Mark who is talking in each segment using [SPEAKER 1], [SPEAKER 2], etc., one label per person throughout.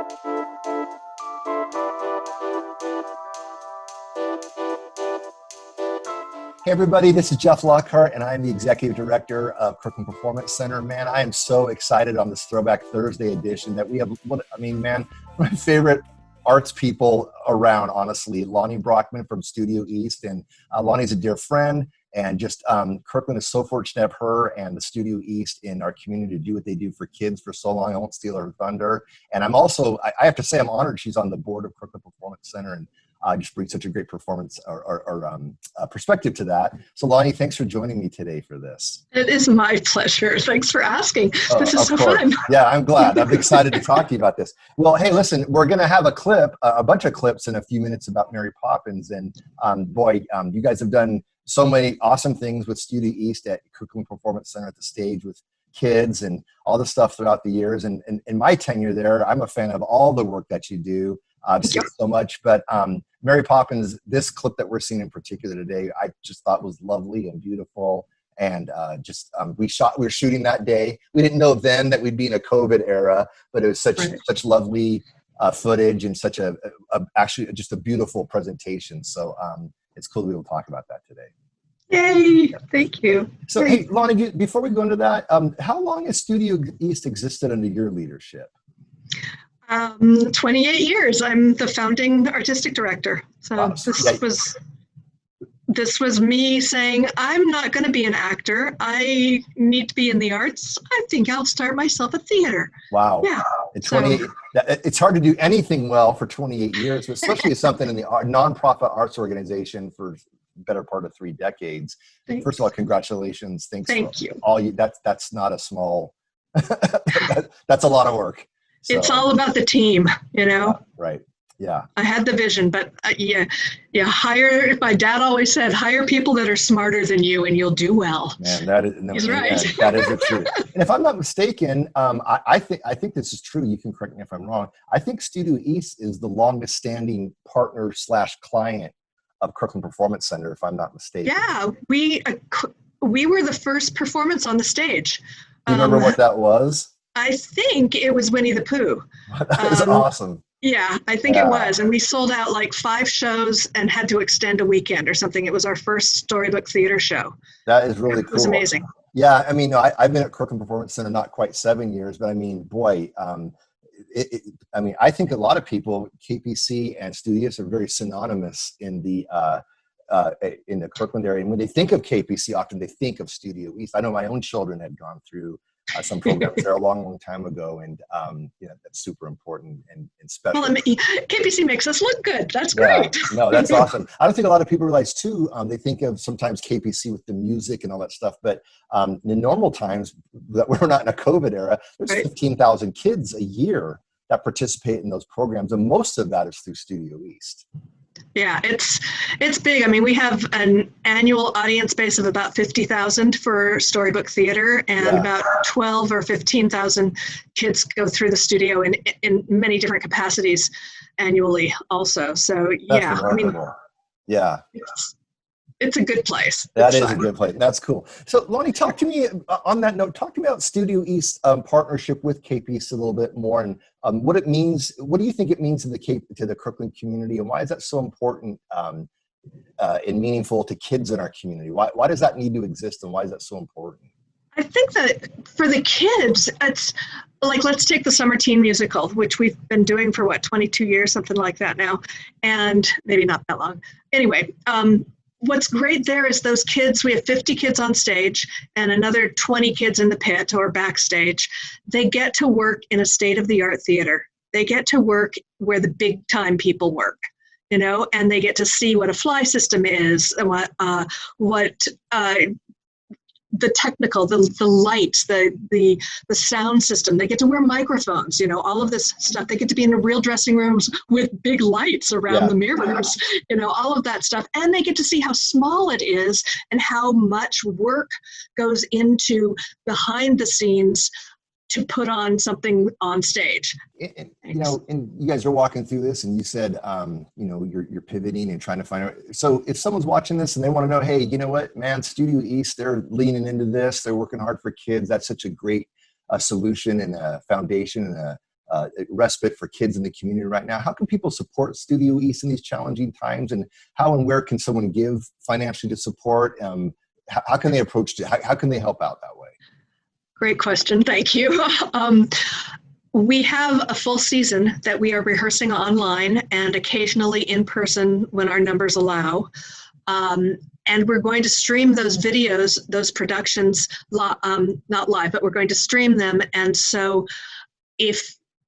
[SPEAKER 1] Hey everybody, this is Jeff Lockhart and I'm the Executive Director of Kirkland Performance Center. Man, I am so excited on this Throwback Thursday edition that we have, man, my favorite arts people around, honestly. Lani Brockman from Studio East, and Lani's a dear friend, and just Kirkland is so fortunate to have her and the Studio East in our community to do what they do for kids for so long. I won't steal her thunder. And I'm also, I have to say, I'm honored she's on the board of Kirkland Performance Center, and just brings such a great performance or perspective to that. So Lani, thanks for joining me today for this.
[SPEAKER 2] It is my pleasure. Thanks for asking. This is so fun.
[SPEAKER 1] Yeah, I'm glad. I'm excited to talk to you about this. Well, hey, listen, we're going to have a clip, a bunch of clips in a few minutes about Mary Poppins. And you guys have done so many awesome things with Studio East at Kirkland Performance Center at the stage with kids and all the stuff throughout the years. And in my tenure there, I'm a fan of all the work that you do. I've seen so much, but Mary Poppins, this clip that we're seeing in particular today, I just thought was lovely and beautiful. And we were shooting that day. We didn't know then that we'd be in a COVID era, but it was such lovely footage and such actually just a beautiful presentation. So it's cool to be able to talk about that today.
[SPEAKER 2] Yay! Thank you.
[SPEAKER 1] So, hey, Lani, before we go into that, how long has Studio East existed under your leadership?
[SPEAKER 2] 28 years. I'm the founding artistic director. So wow. This was me saying, I'm not going to be an actor. I need to be in the arts. I think I'll start myself a theater.
[SPEAKER 1] Wow. Yeah. It's hard to do anything well for 28 years, especially something in the nonprofit arts organization for the better part of 3 decades. Thanks. First of all, congratulations. Thank you. All you. That's not a small. That's a lot of work. So,
[SPEAKER 2] it's all about the team, you know?
[SPEAKER 1] Right. Yeah.
[SPEAKER 2] I had the vision, but my dad always said, hire people that are smarter than you and you'll do well.
[SPEAKER 1] Man,
[SPEAKER 2] He's right.
[SPEAKER 1] That is the truth. And if I'm not mistaken, I think this is true. You can correct me if I'm wrong. I think Studio East is the longest standing partner / client of Kirkland Performance Center, if I'm not mistaken.
[SPEAKER 2] Yeah. We were the first performance on the stage.
[SPEAKER 1] Do you remember what that was?
[SPEAKER 2] I think it was Winnie the Pooh.
[SPEAKER 1] That is awesome.
[SPEAKER 2] Yeah, I think it was. And we sold out like 5 shows and had to extend a weekend or something. It was our first storybook theater show.
[SPEAKER 1] That is really cool.
[SPEAKER 2] It was amazing.
[SPEAKER 1] Yeah, I mean, I've been at Kirkland Performance Center not quite 7 years, but I mean, boy, I think a lot of people, KPC and Studios are very synonymous in the Kirkland area. And when they think of KPC, often they think of Studio East. I know my own children had gone through some programs there a long time ago, and that's super important and special.
[SPEAKER 2] Well, KPC makes us look good. That's great.
[SPEAKER 1] Yeah, no, that's awesome. I don't think a lot of people realize too. They think of sometimes KPC with the music and all that stuff, but in normal times that we're not in a COVID era, there's 15,000 kids a year that participate in those programs, and most of that is through Studio East.
[SPEAKER 2] Yeah, it's big. I mean, we have an annual audience base of about 50,000 for storybook theater, and about 12 or 15,000 kids go through the studio in many different capacities annually also. So
[SPEAKER 1] that's remarkable.
[SPEAKER 2] It's a good place.
[SPEAKER 1] That is a good place. That's cool. So Lani, talk to me on that note. Talk to me about Studio East partnership with KPC a little bit more, and what it means. What do you think it means to the Kirkland community, and why is that so important and meaningful to kids in our community? Why does that need to exist, and why is that so important?
[SPEAKER 2] I think that for the kids, it's like, let's take the Summer Teen Musical, which we've been doing for 22 years, something like that now, and maybe not that long. Anyway. What's great there is those kids, we have 50 kids on stage and another 20 kids in the pit or backstage. They get to work in a state-of-the-art theater. They get to work where the big-time people work, and they get to see what a fly system is and what the technical, the lights, the sound system. They get to wear microphones, all of this stuff. They get to be in the real dressing rooms with big lights around the mirrors, all of that stuff. And they get to see how small it is and how much work goes into behind the scenes to put on something on stage.
[SPEAKER 1] And you guys are walking through this, and you said, you're pivoting and trying to find out. So if someone's watching this and they want to know, hey, you know what, man, Studio East, they're leaning into this. They're working hard for kids. That's such a great solution and a foundation and respite for kids in the community right now. How can people support Studio East in these challenging times, and how and where can someone give financially to support? How can they approach it? How can they help out that way?
[SPEAKER 2] Great question. Thank you. We have a full season that we are rehearsing online and occasionally in person when our numbers allow. And we're going to stream those videos, those productions, not live, but we're going to stream them. And so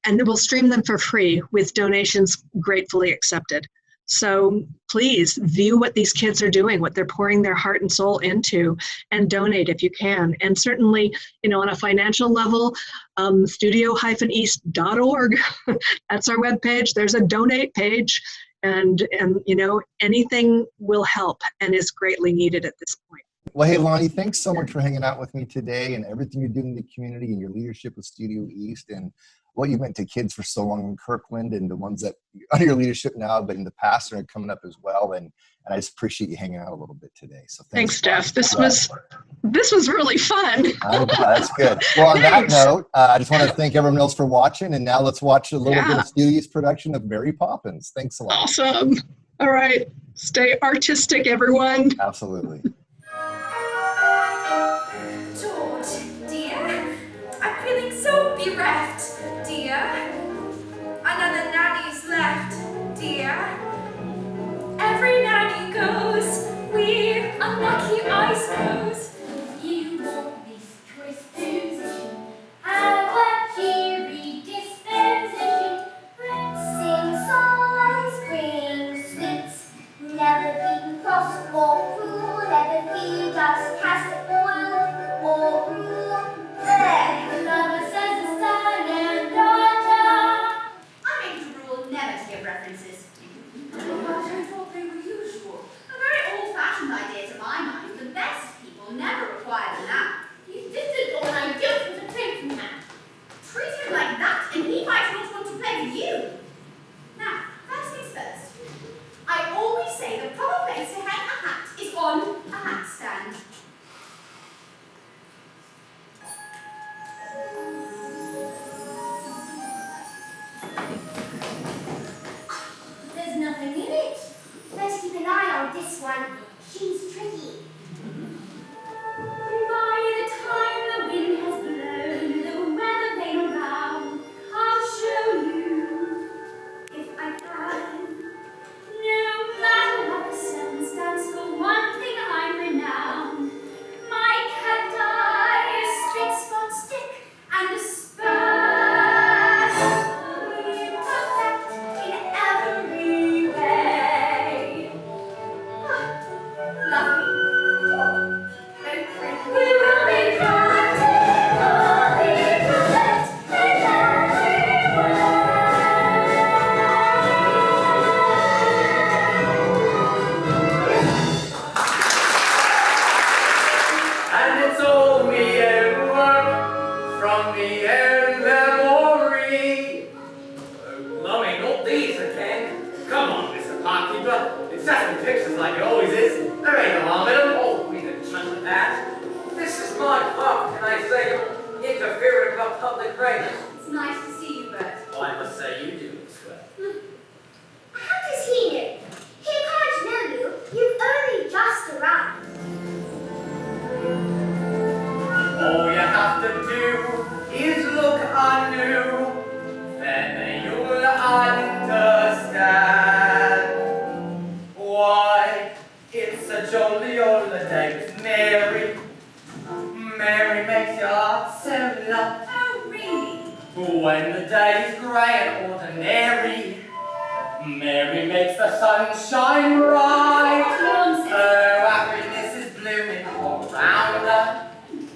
[SPEAKER 2] and we'll stream them for free with donations gratefully accepted. So please view what these kids are doing, what they're pouring their heart and soul into, and donate if you can. And certainly, on a financial level, studio-east.org, that's our webpage. There's a donate page, and anything will help and is greatly needed at this point.
[SPEAKER 1] Well, hey, Lani, thanks so much for hanging out with me today and everything you're doing in the community and your leadership with Studio East and what you meant to kids for so long in Kirkland and the ones that under your leadership now, but in the past are coming up as well. And I just appreciate you hanging out a little bit today. So
[SPEAKER 2] thanks, Steph. This was really fun.
[SPEAKER 1] That's good. Well, on that note, I just want to thank everyone else for watching. And now let's watch a little bit of Studio East production of Mary Poppins. Thanks a lot.
[SPEAKER 2] Awesome. All right. Stay artistic, everyone.
[SPEAKER 1] Absolutely.
[SPEAKER 3] George, dear, I'm feeling so bereft, dear. Another nanny's left, dear. Every nanny goes, we're unlucky, I suppose.
[SPEAKER 4] You want this choice position, have a cheery disposition. Sing songs, bring sweets, never be cross or cruel, never feed us castor oil or gruel. Lover says it's son and daughter.
[SPEAKER 3] I made it a rule never to give references. But I thought they were usual. A very old-fashioned idea to my mind. The best people never require that.
[SPEAKER 4] You didn't go and I don't want to take from him.
[SPEAKER 3] Treat him like that, and he might not want to play with you. Now, first things first. I always say the proper place to hang a hat is on a hat stand.
[SPEAKER 4] There's nothing in it. Let's keep an eye on this one. She's tricky.
[SPEAKER 3] By the time the wind has blown, the weather vane around, I'll show you, if I can. No matter what the circumstance, for one thing I'm renowned. My cacti, a straight spot stick, and a spur. We're perfect in every way. Lovely. We will be practically perfect in every way.
[SPEAKER 5] And it's all me own work from me own memory. Lummy, not these again. Come on, Mr. Parkkeeper. It's just pictures like it always is. There ain't no harm in them. Oh, we didn't trust with that. This is my park, and I say you're interfering with public reign.
[SPEAKER 3] It's nice to see you, Bert.
[SPEAKER 5] Well, I must say you do as well.
[SPEAKER 4] How does he know? He can't know you. You've only just arrived.
[SPEAKER 5] All you have to do is look anew, then you'll understand why it's a jolly old day with Mary. Mary makes your heart so light.
[SPEAKER 3] Oh, really?
[SPEAKER 5] When the day is grey and ordinary, Mary makes the sun shine bright.
[SPEAKER 3] Nonsense.
[SPEAKER 5] Oh, happiness is blooming all around her.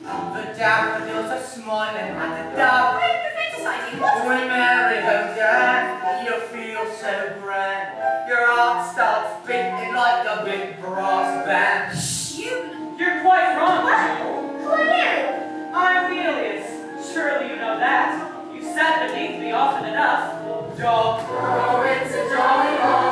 [SPEAKER 5] The daffodils are smiling at the dove.
[SPEAKER 3] Wait, the society, what?
[SPEAKER 5] When Mary holds your hand, you feel so grand. Your heart starts beating like a big brass band.
[SPEAKER 6] You're quite wrong, Joe.
[SPEAKER 4] Who are you?
[SPEAKER 6] I'm Elias. Surely you know that. You sat beneath me often enough. Dog.
[SPEAKER 5] Oh, it's a jolly old